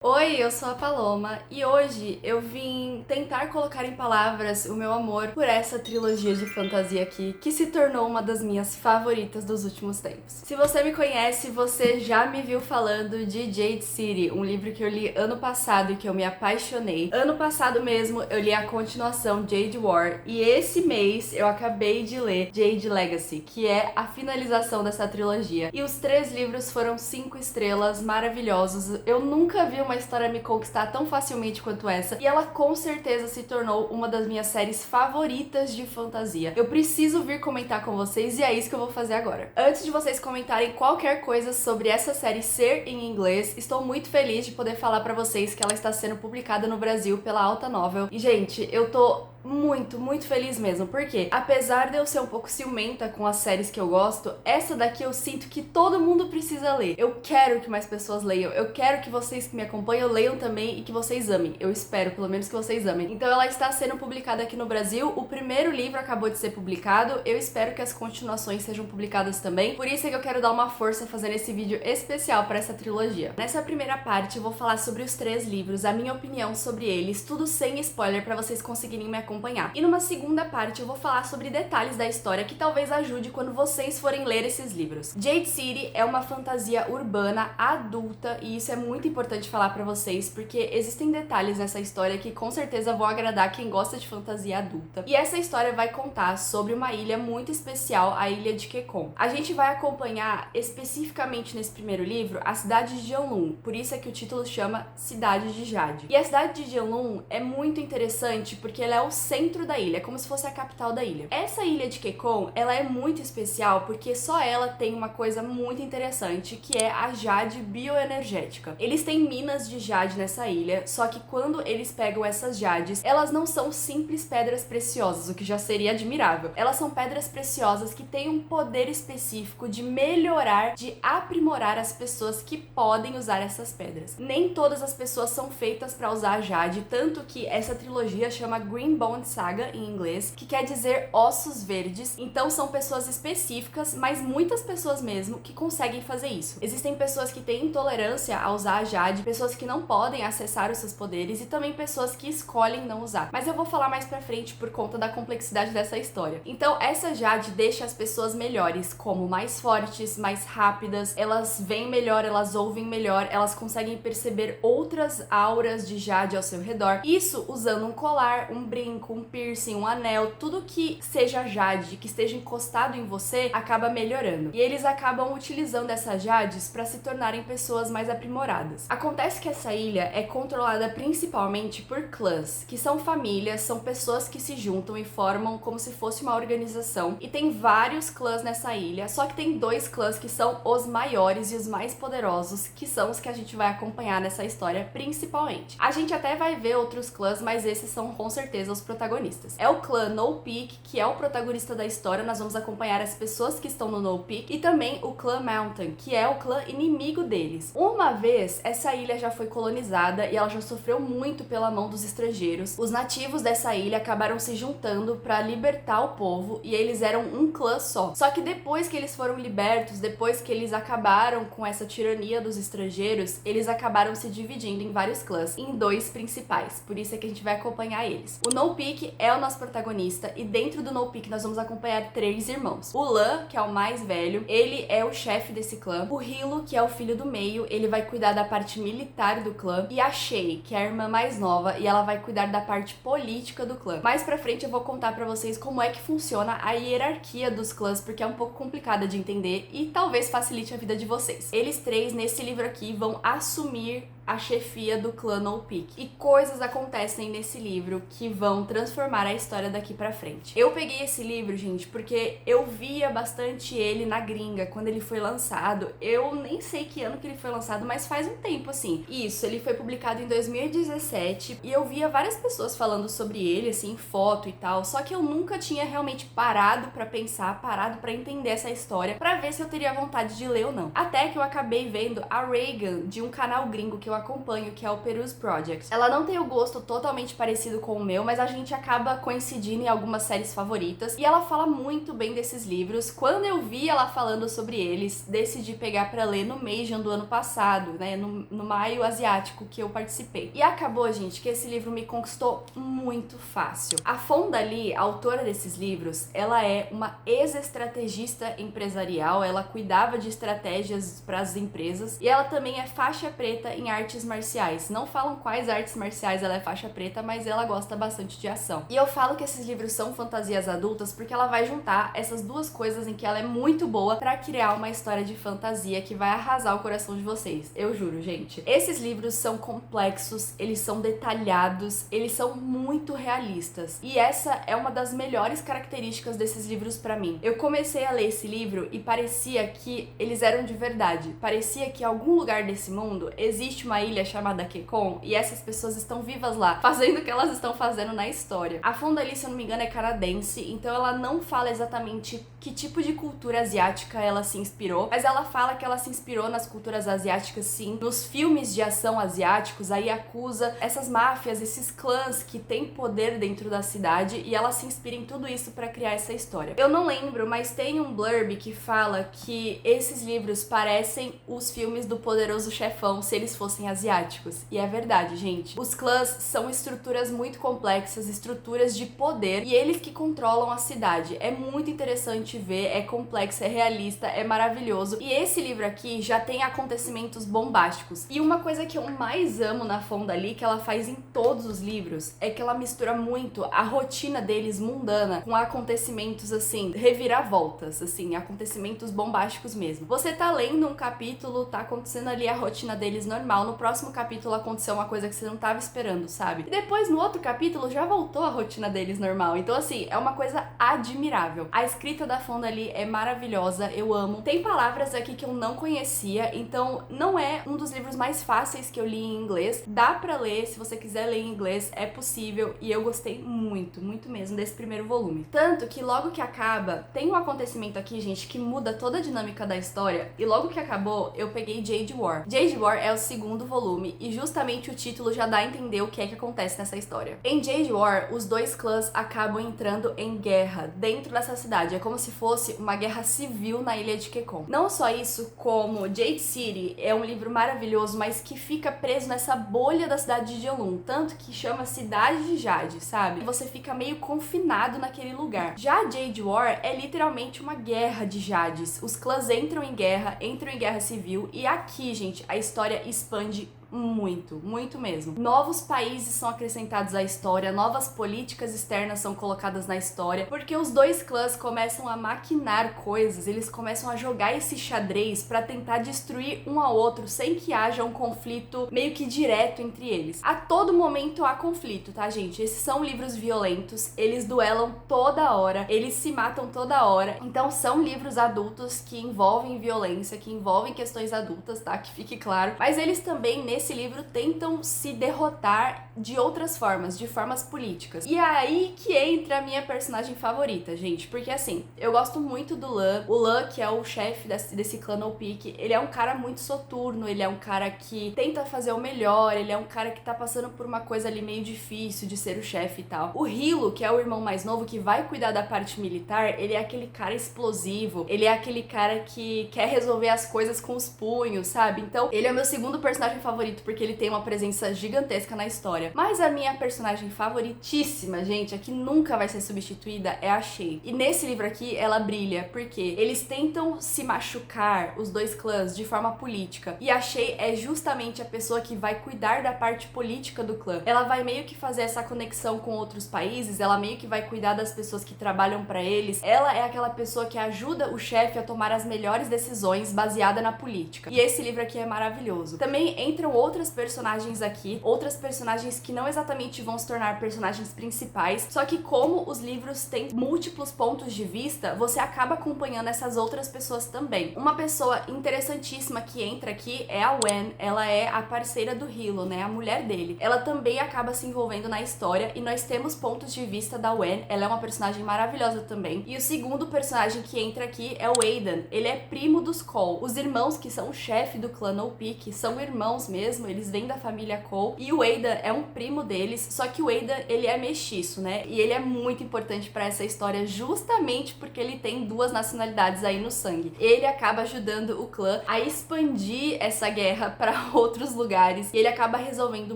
Oi, eu sou a Paloma e hoje eu vim tentar colocar em palavras o meu amor por essa trilogia de fantasia aqui, que se tornou uma das minhas favoritas dos últimos tempos. Se você me conhece, você já me viu falando de Jade City, um livro que eu li ano passado e que eu me apaixonei. Ano passado mesmo eu li a continuação Jade War e esse mês eu acabei de ler Jade Legacy, que é a finalização dessa trilogia. E os 3 livros foram 5 estrelas, maravilhosos. Eu nunca vi uma história me conquistar tão facilmente quanto essa, e ela com certeza se tornou uma das minhas séries favoritas de fantasia. Eu preciso vir comentar com vocês e é isso que eu vou fazer agora. Antes de vocês comentarem qualquer coisa sobre essa série ser em inglês, estou muito feliz de poder falar pra vocês que ela está sendo publicada no Brasil pela Alta Novel. E gente, eu tô muito feliz mesmo, porque apesar de eu ser um pouco ciumenta com as séries que eu gosto, essa daqui eu sinto que todo mundo precisa ler. Eu quero que mais pessoas leiam, eu quero que vocês que me acompanham leiam também e que vocês amem. Eu espero, pelo menos, que vocês amem. Então ela está sendo publicada aqui no Brasil, o primeiro livro acabou de ser publicado, eu espero que as continuações sejam publicadas também, por isso é que eu quero dar uma força fazendo esse vídeo especial para essa trilogia. Nessa primeira parte eu vou falar sobre os 3 livros, a minha opinião sobre eles, tudo sem spoiler para vocês conseguirem me acompanhar. E numa segunda parte eu vou falar sobre detalhes da história que talvez ajude quando vocês forem ler esses livros. Jade City é uma fantasia urbana adulta e isso é muito importante falar pra vocês porque existem detalhes nessa história que com certeza vão agradar quem gosta de fantasia adulta. E essa história vai contar sobre uma ilha muito especial, a ilha de Kekon. A gente vai acompanhar especificamente nesse primeiro livro a cidade de Jeonlun, por isso é que o título chama Cidade de Jade. E a cidade de Jeonlun é muito interessante porque ela é o centro da ilha, é como se fosse a capital da ilha. Essa ilha de Kekon, ela é muito especial porque só ela tem uma coisa muito interessante, que é a jade bioenergética. Eles têm minas de jade nessa ilha, só que quando eles pegam essas jades, elas não são simples pedras preciosas, o que já seria admirável. Elas são pedras preciosas que têm um poder específico de melhorar, de aprimorar as pessoas que podem usar essas pedras. Nem todas as pessoas são feitas para usar a jade, tanto que essa trilogia chama Green Bone Saga em inglês, que quer dizer ossos verdes. Então são pessoas específicas, mas muitas pessoas mesmo que conseguem fazer isso. Existem pessoas que têm intolerância a usar a jade, pessoas que não podem acessar os seus poderes e também pessoas que escolhem não usar. Mas eu vou falar mais pra frente por conta da complexidade dessa história. Então essa jade deixa as pessoas melhores, como mais fortes, mais rápidas, elas veem melhor, elas ouvem melhor, elas conseguem perceber outras auras de jade ao seu redor. Isso usando um colar, um brinco, um piercing, um anel, tudo que seja jade, que esteja encostado em você, acaba melhorando. E eles acabam utilizando essas jades para se tornarem pessoas mais aprimoradas. Acontece que essa ilha é controlada principalmente por clãs, que são famílias, são pessoas que se juntam e formam como se fosse uma organização. E tem vários clãs nessa ilha, só que tem 2 clãs que são os maiores e os mais poderosos, que são os que a gente vai acompanhar nessa história principalmente. A gente até vai ver outros clãs, mas esses são com certeza os protagonistas. É o clã No Peak, que é o protagonista da história, nós vamos acompanhar as pessoas que estão no No Peak, e também o clã Mountain, que é o clã inimigo deles. Uma vez, essa ilha já foi colonizada e ela já sofreu muito pela mão dos estrangeiros. Os nativos dessa ilha acabaram se juntando para libertar o povo e eles eram um clã só. Só que depois que eles foram libertos, depois que eles acabaram com essa tirania dos estrangeiros, eles acabaram se dividindo em vários clãs, em 2 principais. Por isso é que a gente vai acompanhar eles. O No Peak é o nosso protagonista e dentro do No Peak nós vamos acompanhar 3 irmãos. O Lan, que é o mais velho, ele é o chefe desse clã. O Hilo, que é o filho do meio, ele vai cuidar da parte militar do clã. E a Shay, que é a irmã mais nova, e ela vai cuidar da parte política do clã. Mais pra frente eu vou contar pra vocês como é que funciona a hierarquia dos clãs, porque é um pouco complicada de entender e talvez facilite a vida de vocês. Eles 3, nesse livro aqui, vão assumir a chefia do clã No Peak. E coisas acontecem nesse livro que vão transformar a história daqui pra frente. Eu peguei esse livro, gente, porque eu via bastante ele na gringa, quando ele foi lançado. Eu nem sei que ano que ele foi lançado, mas faz um tempo, assim. Isso, ele foi publicado em 2017 e eu via várias pessoas falando sobre ele, assim, foto e tal, só que eu nunca tinha realmente parado pra pensar, parado pra entender essa história, pra ver se eu teria vontade de ler ou não. Até que eu acabei vendo a Reagan, de um canal gringo que eu acompanho, que é o Perus Project. Ela não tem o gosto totalmente parecido com o meu, mas a gente acaba coincidindo em algumas séries favoritas, e ela fala muito bem desses livros. Quando eu vi ela falando sobre eles, decidi pegar pra ler no Meijan do ano passado, né, no Maio Asiático que eu participei. E acabou, gente, que esse livro me conquistou muito fácil. A Fonda Lee, a autora desses livros, ela é uma ex-estrategista empresarial, ela cuidava de estratégias para as empresas, e ela também é faixa preta em artes marciais. Não falam quais artes marciais ela é faixa preta, mas ela gosta bastante de ação. E eu falo que esses livros são fantasias adultas porque ela vai juntar essas duas coisas em que ela é muito boa pra criar uma história de fantasia que vai arrasar o coração de vocês. Eu juro, gente. Esses livros são complexos, eles são detalhados, eles são muito realistas. E essa é uma das melhores características desses livros pra mim. Eu comecei a ler esse livro e parecia que eles eram de verdade. Parecia que em algum lugar desse mundo existe uma ilha chamada Kekon e essas pessoas estão vivas lá, fazendo o que elas estão fazendo na história. A Fonda Lee, se eu não me engano, é canadense, então ela não fala exatamente que tipo de cultura asiática ela se inspirou, mas ela fala que ela se inspirou nas culturas asiáticas, sim, nos filmes de ação asiáticos, a Yakuza, essas máfias, esses clãs que têm poder dentro da cidade, e ela se inspira em tudo isso pra criar essa história. Eu não lembro, mas tem um blurb que fala que esses livros parecem os filmes do Poderoso Chefão se eles fossem asiáticos, e é verdade, gente. Os clãs são estruturas muito complexas, estruturas de poder, e eles que controlam a cidade. É muito interessante ver, é complexo, é realista, é maravilhoso. E esse livro aqui já tem acontecimentos bombásticos. E uma coisa que eu mais amo na Fonda Lee, que ela faz em todos os livros, é que ela mistura muito a rotina deles mundana com acontecimentos, assim, reviravoltas, assim, acontecimentos bombásticos mesmo. Você tá lendo um capítulo, tá acontecendo ali a rotina deles normal, no próximo capítulo aconteceu uma coisa que você não tava esperando, sabe? E depois, no outro capítulo, já voltou a rotina deles normal. Então, assim, é uma coisa admirável. A escrita da Fonda Lee é maravilhosa, eu amo. Tem palavras aqui que eu não conhecia, então não é um dos livros mais fáceis que eu li em inglês. Dá pra ler, se você quiser ler em inglês, é possível, e eu gostei muito, muito mesmo desse primeiro volume. Tanto que logo que acaba, tem um acontecimento aqui, gente, que muda toda a dinâmica da história, e logo que acabou, eu peguei Jade War. Jade War é o segundo volume, e justamente o título já dá a entender o que é que acontece nessa história. Em Jade War, os dois clãs acabam entrando em guerra dentro dessa cidade. É como se fosse uma guerra civil na ilha de Kekon. Não só isso, como Jade City é um livro maravilhoso, mas que fica preso nessa bolha da cidade de Jeolun, tanto que chama Cidade de Jade, sabe? Você fica meio confinado naquele lugar. Já Jade War é literalmente uma guerra de Jades. Os clãs entram em guerra civil, e aqui, gente, a história expande muito, muito mesmo. Novos países são acrescentados à história, novas políticas externas são colocadas na história, porque os dois clãs começam a maquinar coisas, eles começam a jogar esse xadrez pra tentar destruir um ao outro sem que haja um conflito meio que direto entre eles. A todo momento há conflito, tá, gente? Esses são livros violentos, eles duelam toda hora, eles se matam toda hora, então são livros adultos que envolvem violência, que envolvem questões adultas, tá? Que fique claro. Mas eles também, nesse livro, tentam se derrotar de outras formas, de formas políticas. E é aí que entra a minha personagem favorita, gente, porque assim, eu gosto muito do Lan. O Lan, que é o chefe desse clã No Peak, ele é um cara muito soturno, ele é um cara que tenta fazer o melhor, ele é um cara que tá passando por uma coisa ali meio difícil de ser o chefe e tal. O Hilo, que é o irmão mais novo, que vai cuidar da parte militar, ele é aquele cara explosivo, ele é aquele cara que quer resolver as coisas com os punhos, sabe? Então, ele é o meu segundo personagem favorito, porque ele tem uma presença gigantesca na história. Mas a minha personagem favoritíssima, gente, a que nunca vai ser substituída, é a Shay. E nesse livro aqui, ela brilha, porque eles tentam se machucar, os dois clãs, de forma política. E a Shay é justamente a pessoa que vai cuidar da parte política do clã. Ela vai meio que fazer essa conexão com outros países, ela meio que vai cuidar das pessoas que trabalham pra eles. Ela é aquela pessoa que ajuda o chefe a tomar as melhores decisões baseada na política. E esse livro aqui é maravilhoso. Também entram outras personagens aqui, outras personagens que não exatamente vão se tornar personagens principais, só que como os livros têm múltiplos pontos de vista, você acaba acompanhando essas outras pessoas também. Uma pessoa interessantíssima que entra aqui é a Wen, ela é a parceira do Hilo, né, a mulher dele. Ela também acaba se envolvendo na história e nós temos pontos de vista da Wen, ela é uma personagem maravilhosa também. E o segundo personagem que entra aqui é o Aidan, ele é primo dos Cole. Os irmãos que são o chefe do clã No Peak são irmãos mesmo, mesmo, eles vêm da família Cole, e o Aidan é um primo deles, só que o Aidan, ele é mestiço, né? E ele é muito importante pra essa história justamente porque ele tem duas nacionalidades aí no sangue. Ele acaba ajudando o clã a expandir essa guerra pra outros lugares, e ele acaba resolvendo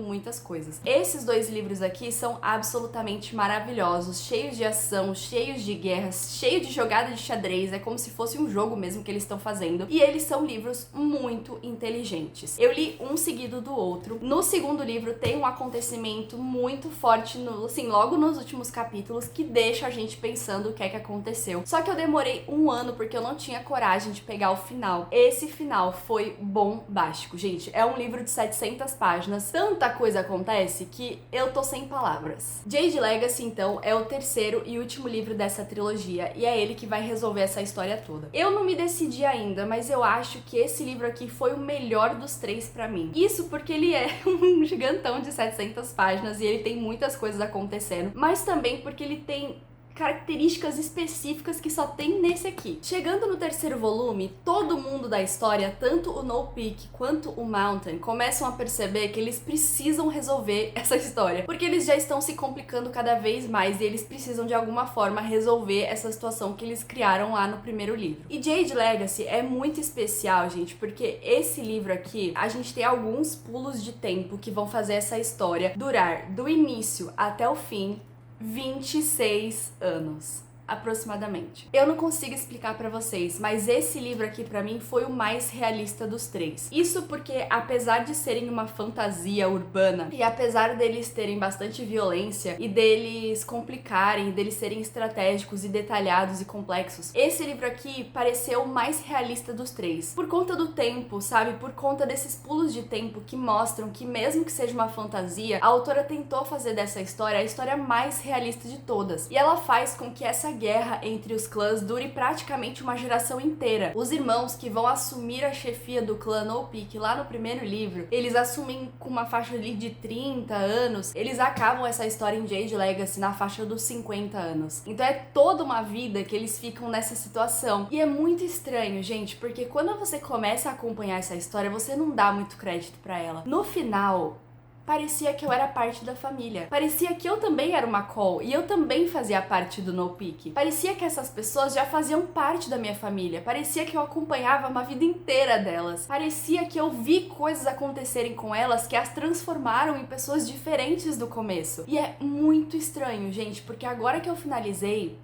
muitas coisas. Esses dois livros aqui são absolutamente maravilhosos, cheios de ação, cheios de guerras, cheios de jogada de xadrez, é como se fosse um jogo mesmo que eles estão fazendo, e eles são livros muito inteligentes. Eu li um seguido do outro. No segundo livro tem um acontecimento muito forte, logo nos últimos capítulos, que deixa a gente pensando o que é que aconteceu. Só que eu demorei um ano porque eu não tinha coragem de pegar o final. Esse final foi bombástico, gente. É um livro de 700 páginas, tanta coisa acontece que eu tô sem palavras. Jade Legacy, então, é o terceiro e último livro dessa trilogia, e é ele que vai resolver essa história toda. Eu não me decidi ainda, mas eu acho que esse livro aqui foi o melhor dos três pra mim. Isso porque ele é um gigantão de 700 páginas e ele tem muitas coisas acontecendo, mas também porque ele tem características específicas que só tem nesse aqui. Chegando no terceiro volume, todo mundo da história, tanto o No Peak quanto o Mountain, começam a perceber que eles precisam resolver essa história, porque eles já estão se complicando cada vez mais e eles precisam de alguma forma resolver essa situação que eles criaram lá no primeiro livro. E Jade Legacy é muito especial, gente, porque esse livro aqui, a gente tem alguns pulos de tempo que vão fazer essa história durar do início até o fim 26 anos. Aproximadamente. Eu não consigo explicar pra vocês, mas esse livro aqui pra mim foi o mais realista dos três. Isso porque, apesar de serem uma fantasia urbana e apesar deles terem bastante violência e deles complicarem, deles serem estratégicos e detalhados e complexos, esse livro aqui pareceu o mais realista dos três. Por conta do tempo, sabe? Por conta desses pulos de tempo que mostram que mesmo que seja uma fantasia, a autora tentou fazer dessa história a história mais realista de todas. E ela faz com que essa guerra entre os clãs dure praticamente uma geração inteira. Os irmãos que vão assumir a chefia do clã No Peak lá no primeiro livro, eles assumem com uma faixa ali de 30 anos, eles acabam essa história em Jade Legacy na faixa dos 50 anos. Então é toda uma vida que eles ficam nessa situação. E é muito estranho, gente, porque quando você começa a acompanhar essa história, você não dá muito crédito pra ela. No final, parecia que eu era parte da família. Parecia que eu também era uma Cole e eu também fazia parte do No Peak. Parecia que essas pessoas já faziam parte da minha família. Parecia que eu acompanhava uma vida inteira delas. Parecia que eu vi coisas acontecerem com elas que as transformaram em pessoas diferentes do começo. E é muito estranho, gente, porque agora que eu finalizei,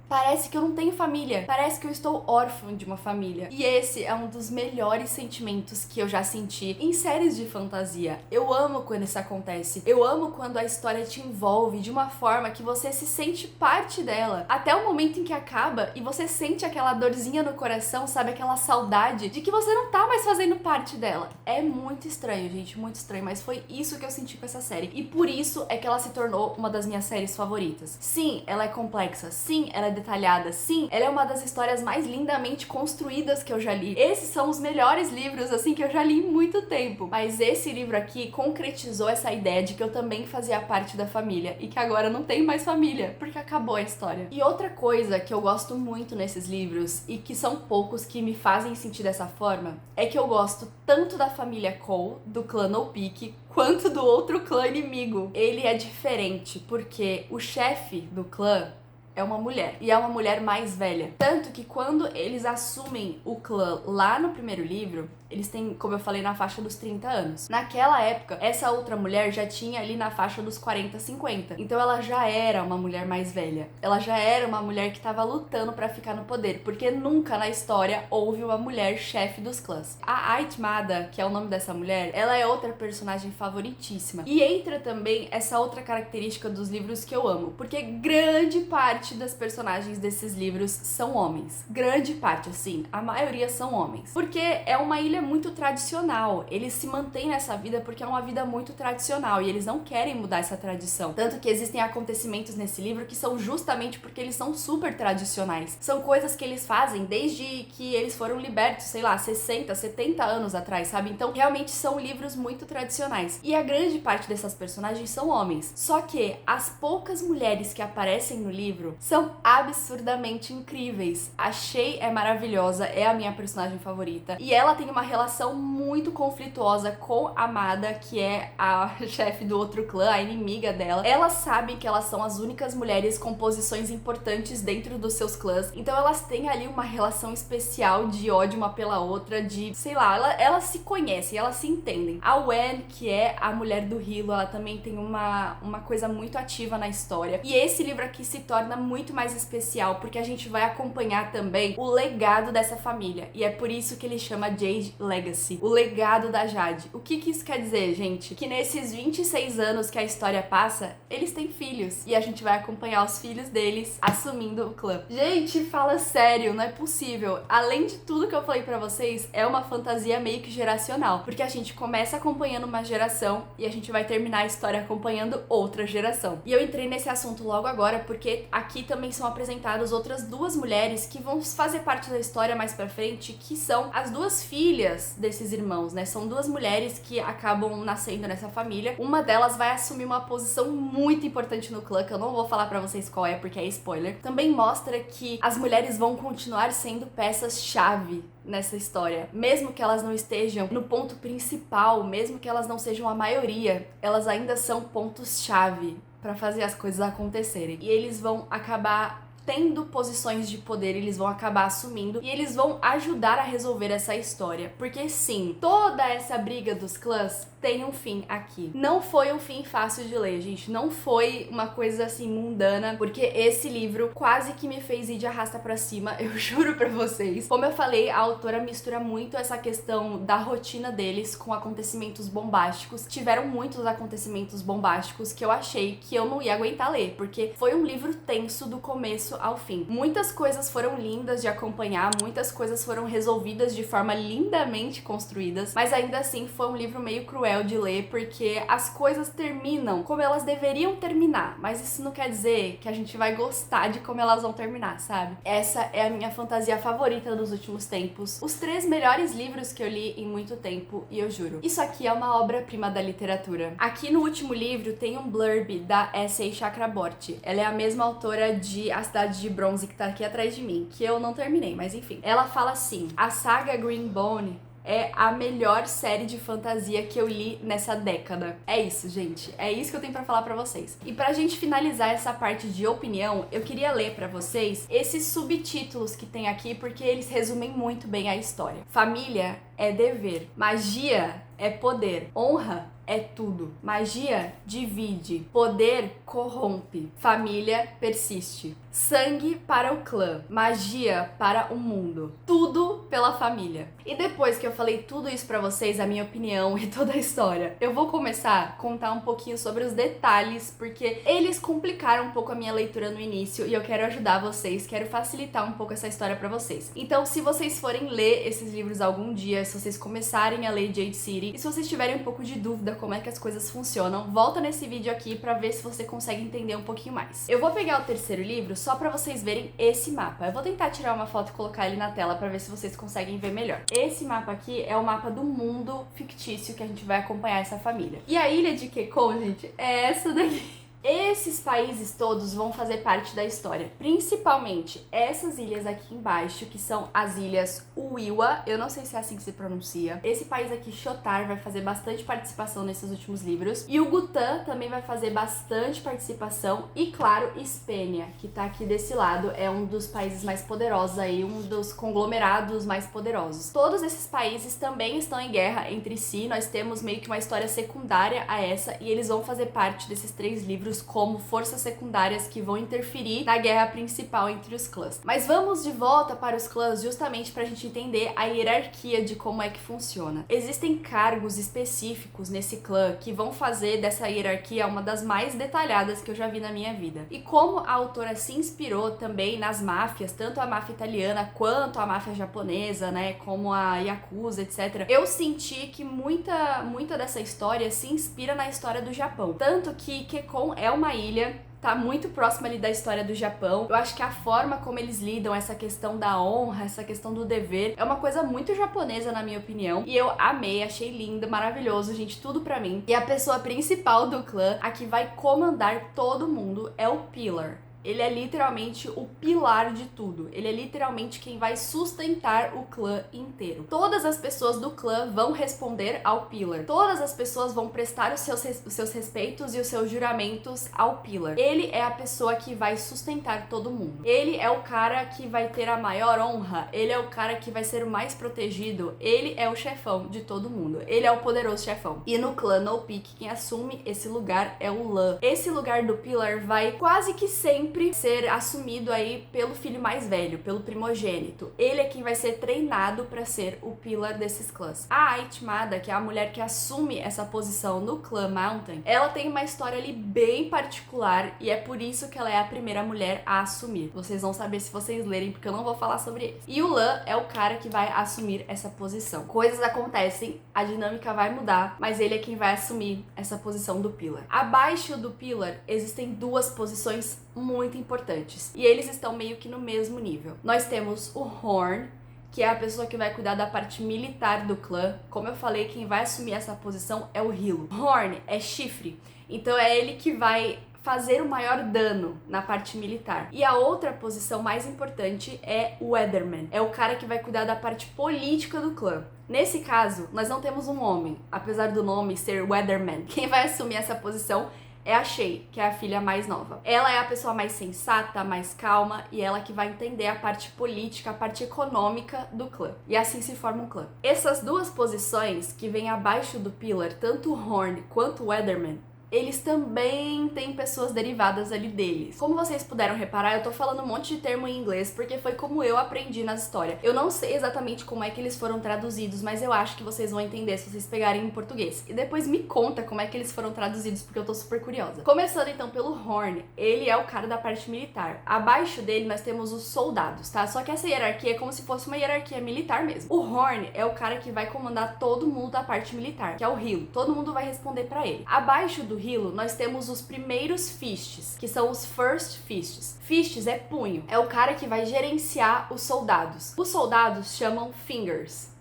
parece que eu não tenho família. Parece que eu estou órfã de uma família. E esse é um dos melhores sentimentos que eu já senti em séries de fantasia. Eu amo quando isso acontece. Eu amo quando a história te envolve de uma forma que você se sente parte dela. Até o momento em que acaba e você sente aquela dorzinha no coração, sabe? Aquela saudade de que você não tá mais fazendo parte dela. É muito estranho, gente. Muito estranho. Mas foi isso que eu senti com essa série. E por isso é que ela se tornou uma das minhas séries favoritas. Sim, ela é complexa. Sim, ela é detalhada. Sim, ela é uma das histórias mais lindamente construídas que eu já li. Esses são os melhores livros, assim, que eu já li em muito tempo. Mas esse livro aqui concretizou essa ideia de que eu também fazia parte da família e que agora eu não tenho mais família, porque acabou a história. E outra coisa que eu gosto muito nesses livros, e que são poucos que me fazem sentir dessa forma, é que eu gosto tanto da família Cole, do clã No Peak, quanto do outro clã inimigo. Ele é diferente, porque o chefe do clã é uma mulher, e é uma mulher mais velha. Tanto que quando eles assumem o clã lá no primeiro livro, eles têm, como eu falei, na faixa dos 30 anos. Naquela época, essa outra mulher já tinha ali na faixa dos 40, 50. Então ela já era uma mulher mais velha. Ela já era uma mulher que tava lutando pra ficar no poder, porque nunca na história houve uma mulher chefe dos clãs. A Aitmada, que é o nome dessa mulher, ela é outra personagem favoritíssima. E entra também essa outra característica dos livros que eu amo, porque grande parte das personagens desses livros são homens. Grande parte, assim, a maioria são homens. Porque é uma ilha muito tradicional. Eles se mantêm nessa vida porque é uma vida muito tradicional e eles não querem mudar essa tradição. Tanto que existem acontecimentos nesse livro que são justamente porque eles são super tradicionais. São coisas que eles fazem desde que eles foram libertos, sei lá, 60, 70 anos atrás, sabe? Então, realmente são livros muito tradicionais. E a grande parte dessas personagens são homens. Só que as poucas mulheres que aparecem no livro são absurdamente incríveis. A Shay é maravilhosa, é a minha personagem favorita, e ela tem uma relação muito conflituosa com a Mada, que é a chefe do outro clã, a inimiga dela. Elas sabem que elas são as únicas mulheres com posições importantes dentro dos seus clãs, então elas têm ali uma relação especial de ódio uma pela outra, de, sei lá, elas se conhecem, elas se entendem. A Wen, que é a mulher do Hilo, ela também tem uma coisa muito ativa na história. E esse livro aqui se torna muito mais especial, porque a gente vai acompanhar também o legado dessa família. E é por isso que ele chama Jade Legacy, o legado da Jade. O que isso quer dizer, gente? Que nesses 26 anos que a história passa, eles têm filhos. E a gente vai acompanhar os filhos deles assumindo o clã. Gente, fala sério, não é possível. Além de tudo que eu falei pra vocês, é uma fantasia meio que geracional, porque a gente começa acompanhando uma geração e a gente vai terminar a história acompanhando outra geração. E eu entrei nesse assunto logo agora porque aqui também são apresentadas outras duas mulheres que vão fazer parte da história mais pra frente, que são as duas filhas desses irmãos, né? São duas mulheres que acabam nascendo nessa família. Uma delas vai assumir uma posição muito importante no clã, que eu não vou falar pra vocês qual é, porque é spoiler. Também mostra que as mulheres vão continuar sendo peças-chave nessa história. Mesmo que elas não estejam no ponto principal, mesmo que elas não sejam a maioria, elas ainda são pontos-chave para fazer as coisas acontecerem. E eles vão acabar tendo posições de poder, eles vão acabar assumindo e eles vão ajudar a resolver essa história. Porque sim, toda essa briga dos clãs tem um fim aqui. Não foi um fim fácil de ler, gente. Não foi uma coisa assim mundana, porque esse livro quase que me fez ir de arrasta pra cima, eu juro pra vocês. Como eu falei, a autora mistura muito essa questão da rotina deles com acontecimentos bombásticos. Tiveram muitos acontecimentos bombásticos que eu achei que eu não ia aguentar ler, porque foi um livro tenso do começo ao fim. Muitas coisas foram lindas de acompanhar, muitas coisas foram resolvidas de forma lindamente construídas, mas ainda assim foi um livro meio cruel de ler, porque as coisas terminam como elas deveriam terminar, mas isso não quer dizer que a gente vai gostar de como elas vão terminar, sabe? Essa é a minha fantasia favorita dos últimos tempos, os 3 melhores livros que eu li em muito tempo, e eu juro, isso aqui é uma obra-prima da literatura. Aqui no último livro tem um blurb da S.A. Chakraborty. Ela é a mesma autora de A Cidade de Bronze, que tá aqui atrás de mim, que eu não terminei, mas enfim. Ela fala assim: a saga Greenbone é a melhor série de fantasia que eu li nessa década. É isso, gente. É isso que eu tenho pra falar pra vocês. E pra gente finalizar essa parte de opinião, eu queria ler pra vocês esses subtítulos que tem aqui, porque eles resumem muito bem a história. Família é dever. Magia é poder. Honra é tudo. Magia divide. Poder corrompe. Família persiste. Sangue para o clã. Magia para o mundo. Tudo pela família. E depois que eu falei tudo isso pra vocês, a minha opinião e toda a história, eu vou começar a contar um pouquinho sobre os detalhes, porque eles complicaram um pouco a minha leitura no início e eu quero ajudar vocês, quero facilitar um pouco essa história pra vocês. Então, se vocês forem ler esses livros algum dia, se vocês começarem a ler Jade City, e se vocês tiverem um pouco de dúvida como é que as coisas funcionam, volta nesse vídeo aqui pra ver se você consegue entender um pouquinho mais. Eu vou pegar o terceiro livro só pra vocês verem esse mapa. Eu vou tentar tirar uma foto e colocar ele na tela pra ver se vocês conseguem ver melhor. Esse mapa aqui é o mapa do mundo fictício que a gente vai acompanhar essa família. E a ilha de Kekon, gente, é essa daqui. Esses países todos vão fazer parte da história, principalmente essas ilhas aqui embaixo, que são as ilhas Uiwa, eu não sei se é assim que se pronuncia. Esse país aqui, Shotar, vai fazer bastante participação nesses últimos livros. E o Gutan também vai fazer bastante participação. E claro, Spenia, que tá aqui desse lado, é um dos países mais poderosos aí, um dos conglomerados mais poderosos. Todos esses países também estão em guerra entre si, nós temos meio que uma história secundária a essa, e eles vão fazer parte desses 3 livros como forças secundárias que vão interferir na guerra principal entre os clãs. Mas vamos de volta para os clãs justamente para a gente entender a hierarquia de como é que funciona. Existem cargos específicos nesse clã que vão fazer dessa hierarquia uma das mais detalhadas que eu já vi na minha vida. E como a autora se inspirou também nas máfias, tanto a máfia italiana quanto a máfia japonesa, né, como a Yakuza, etc., eu senti que muita dessa história se inspira na história do Japão. Tanto que Kekon é uma ilha, tá muito próxima ali da história do Japão. Eu acho que a forma como eles lidam essa questão da honra, essa questão do dever, é uma coisa muito japonesa, na minha opinião. E eu amei, achei lindo, maravilhoso, gente, tudo pra mim. E a pessoa principal do clã, a que vai comandar todo mundo, é o Pillar. Ele é literalmente o pilar de tudo. Ele é literalmente quem vai sustentar o clã inteiro. Todas as pessoas do clã vão responder ao Pillar. Todas as pessoas vão prestar os seus respeitos e os seus juramentos ao Pillar. Ele é a pessoa que vai sustentar todo mundo. Ele é o cara que vai ter a maior honra. Ele é o cara que vai ser o mais protegido. Ele é o chefão de todo mundo. Ele é o poderoso chefão. E no clã No Peak, quem assume esse lugar é o Lan. Esse lugar do Pillar vai quase que sempre ser assumido aí pelo filho mais velho, pelo primogênito. Ele é quem vai ser treinado para ser o Pillar desses clãs. A Aitmada, que é a mulher que assume essa posição no clã Mountain, ela tem uma história ali bem particular e é por isso que ela é a primeira mulher a assumir. Vocês vão saber se vocês lerem, porque eu não vou falar sobre ele. E o Lan é o cara que vai assumir essa posição. Coisas acontecem, a dinâmica vai mudar, mas ele é quem vai assumir essa posição do Pillar. Abaixo do Pillar existem duas posições muito importantes e eles estão meio que no mesmo nível. Nós temos o Horn, que é a pessoa que vai cuidar da parte militar do clã. Como eu falei, quem vai assumir essa posição é o Hilo. Horn é chifre, então é ele que vai fazer o maior dano na parte militar. E a outra posição mais importante é o Weatherman. É o cara que vai cuidar da parte política do clã. Nesse caso, nós não temos um homem, apesar do nome ser Weatherman. Quem vai assumir essa posição é a Shay, que é a filha mais nova. Ela é a pessoa mais sensata, mais calma, e ela que vai entender a parte política, a parte econômica do clã. E assim se forma um clã. Essas duas posições que vêm abaixo do Pillar, tanto o Horn quanto o Weatherman, eles também têm pessoas derivadas ali deles. Como vocês puderam reparar, eu tô falando um monte de termo em inglês porque foi como eu aprendi na história. Eu não sei exatamente como é que eles foram traduzidos, mas eu acho que vocês vão entender se vocês pegarem em português. E depois me conta como é que eles foram traduzidos, porque eu tô super curiosa. Começando então pelo Horn, ele é o cara da parte militar. Abaixo dele nós temos os soldados, tá? Só que essa hierarquia é como se fosse uma hierarquia militar mesmo. O Horn é o cara que vai comandar todo mundo da parte militar, que é o Hilo. Todo mundo vai responder pra ele. Abaixo do Hilo, nós temos os primeiros fists, que são os first fists. Fists é punho, é o cara que vai gerenciar os soldados. Os soldados chamam fingers.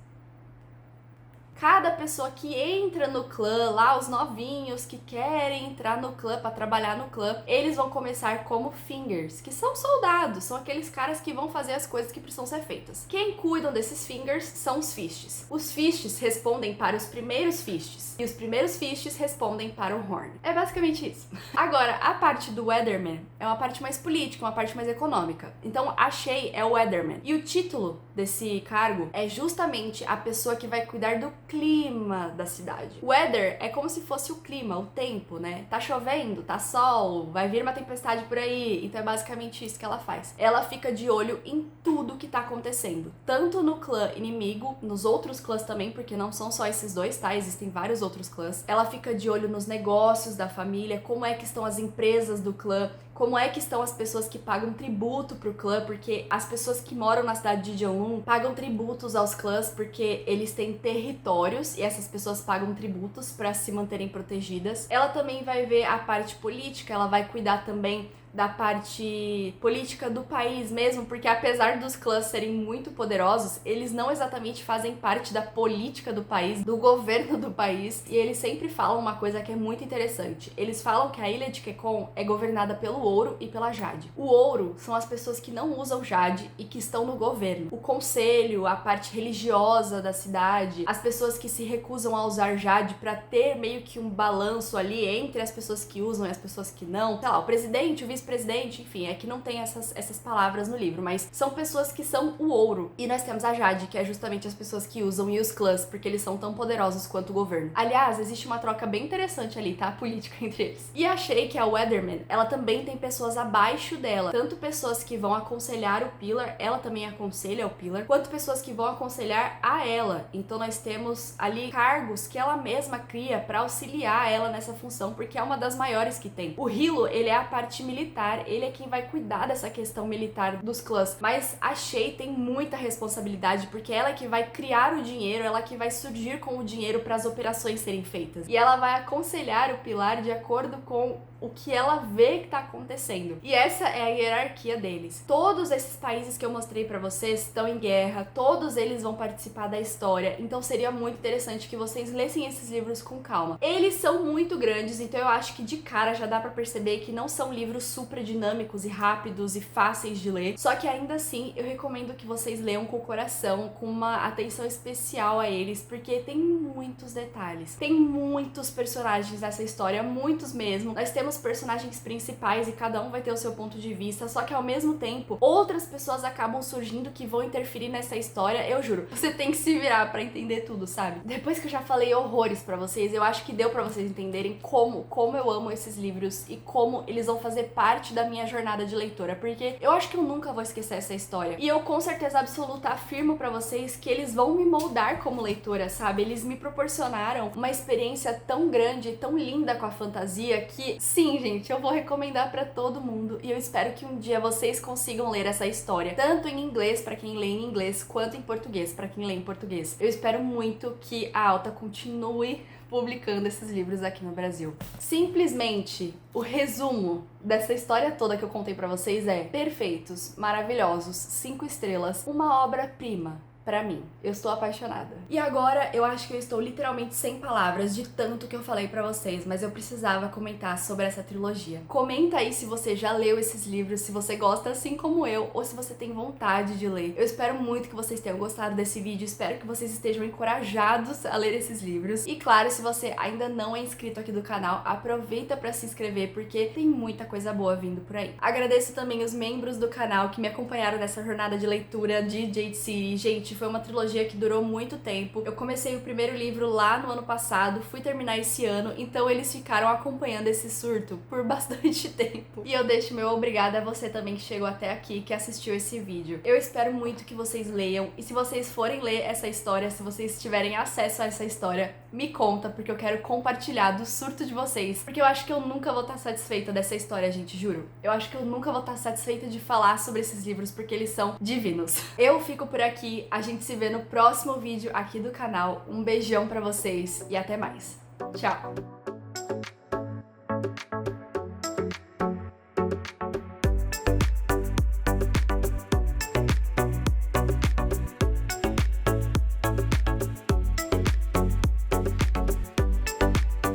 Cada pessoa que entra no clã, lá os novinhos que querem entrar no clã para trabalhar no clã, eles vão começar como fingers, que são soldados, são aqueles caras que vão fazer as coisas que precisam ser feitas. Quem cuidam desses fingers são os fists. Os fists respondem para os primeiros fists e os primeiros fists respondem para o Horn. É basicamente isso. Agora, a parte do Weatherman é uma parte mais política, uma parte mais econômica. Então, a Shay é o Weatherman. E o título desse cargo é justamente a pessoa que vai cuidar do clima da cidade. Weather é como se fosse o clima, o tempo, né? Tá chovendo, tá sol, vai vir uma tempestade por aí. Então é basicamente isso que ela faz. Ela fica de olho em tudo que tá acontecendo. Tanto no clã inimigo, nos outros clãs também, porque não são só esses dois, tá? Existem vários outros clãs. Ela fica de olho nos negócios da família, como é que estão as empresas do clã, como é que estão as pessoas que pagam tributo pro clã, porque as pessoas que moram na cidade de Jeonlun pagam tributos aos clãs porque eles têm territórios e essas pessoas pagam tributos para se manterem protegidas. Ela também vai ver a parte política, ela vai cuidar também da parte política do país mesmo, porque apesar dos clãs serem muito poderosos, eles não exatamente fazem parte da política do país, do governo do país, e eles sempre falam uma coisa que é muito interessante. Eles falam que a ilha de Kekon é governada pelo ouro e pela jade. O ouro são as pessoas que não usam jade e que estão no governo. O conselho, a parte religiosa da cidade, as pessoas que se recusam a usar jade para ter meio que um balanço ali entre as pessoas que usam e as pessoas que não. Sei lá, o presidente, o vice-presidente, enfim, é que não tem essas palavras no livro, mas são pessoas que são o ouro. E nós temos a jade, que é justamente as pessoas que usam, e os clãs, porque eles são tão poderosos quanto o governo. Aliás, existe uma troca bem interessante ali, tá? Política entre eles. E achei que a Weatherman, ela também tem pessoas abaixo dela, tanto pessoas que vão aconselhar o Pillar, ela também aconselha o Pillar, quanto pessoas que vão aconselhar a ela. Então nós temos ali cargos que ela mesma cria pra auxiliar ela nessa função, porque é uma das maiores que tem. O Hilo, ele é a parte militar, ele é quem vai cuidar dessa questão militar dos clãs, mas a Shay tem muita responsabilidade, porque ela é que vai criar o dinheiro, ela é que vai surgir com o dinheiro para as operações serem feitas, e ela vai aconselhar o Pillar de acordo com o que ela vê que tá acontecendo. E essa é a hierarquia deles. Todos esses países que eu mostrei pra vocês estão em guerra, todos eles vão participar da história, então seria muito interessante que vocês lessem esses livros com calma. Eles são muito grandes, então eu acho que de cara já dá pra perceber que não são livros super super dinâmicos e rápidos e fáceis de ler, só que ainda assim eu recomendo que vocês leiam com o coração, com uma atenção especial a eles, porque tem muitos detalhes, tem muitos personagens nessa história, muitos mesmo. Nós temos personagens principais e cada um vai ter o seu ponto de vista, só que ao mesmo tempo outras pessoas acabam surgindo que vão interferir nessa história. Eu juro, você tem que se virar pra entender tudo, sabe? Depois que eu já falei horrores pra vocês, eu acho que deu pra vocês entenderem como eu amo esses livros e como eles vão fazer parte da minha jornada de leitora, porque eu acho que eu nunca vou esquecer essa história. E eu com certeza absoluta afirmo pra vocês que eles vão me moldar como leitora, sabe? Eles me proporcionaram uma experiência tão grande, tão linda com a fantasia que, sim, gente, eu vou recomendar pra todo mundo e eu espero que um dia vocês consigam ler essa história, tanto em inglês pra quem lê em inglês, quanto em português pra quem lê em português. Eu espero muito que a Alta continue publicando esses livros aqui no Brasil. Simplesmente, o resumo dessa história toda que eu contei pra vocês é: perfeitos, maravilhosos, 5 estrelas, uma obra-prima. Pra mim, eu estou apaixonada. E agora eu acho que eu estou literalmente sem palavras de tanto que eu falei pra vocês, mas eu precisava comentar sobre essa trilogia. Comenta aí se você já leu esses livros, se você gosta assim como eu, ou se você tem vontade de ler. Eu espero muito que vocês tenham gostado desse vídeo, espero que vocês estejam encorajados a ler esses livros. E claro, se você ainda não é inscrito aqui do canal, aproveita pra se inscrever, porque tem muita coisa boa vindo por aí. Agradeço também os membros do canal que me acompanharam nessa jornada de leitura de Jade City. Gente, foi uma trilogia que durou muito tempo. Eu comecei o primeiro livro lá no ano passado, fui terminar esse ano, então eles ficaram acompanhando esse surto por bastante tempo. E eu deixo meu obrigada a você também que chegou até aqui, que assistiu esse vídeo. Eu espero muito que vocês leiam, e se vocês forem ler essa história, se vocês tiverem acesso a essa história, me conta, porque eu quero compartilhar do surto de vocês, porque eu acho que eu nunca vou estar satisfeita dessa história, gente, juro. Eu acho que eu nunca vou estar satisfeita de falar sobre esses livros, porque eles são divinos. Eu fico por aqui, a gente se vê no próximo vídeo aqui do canal. Um beijão pra vocês e até mais. Tchau!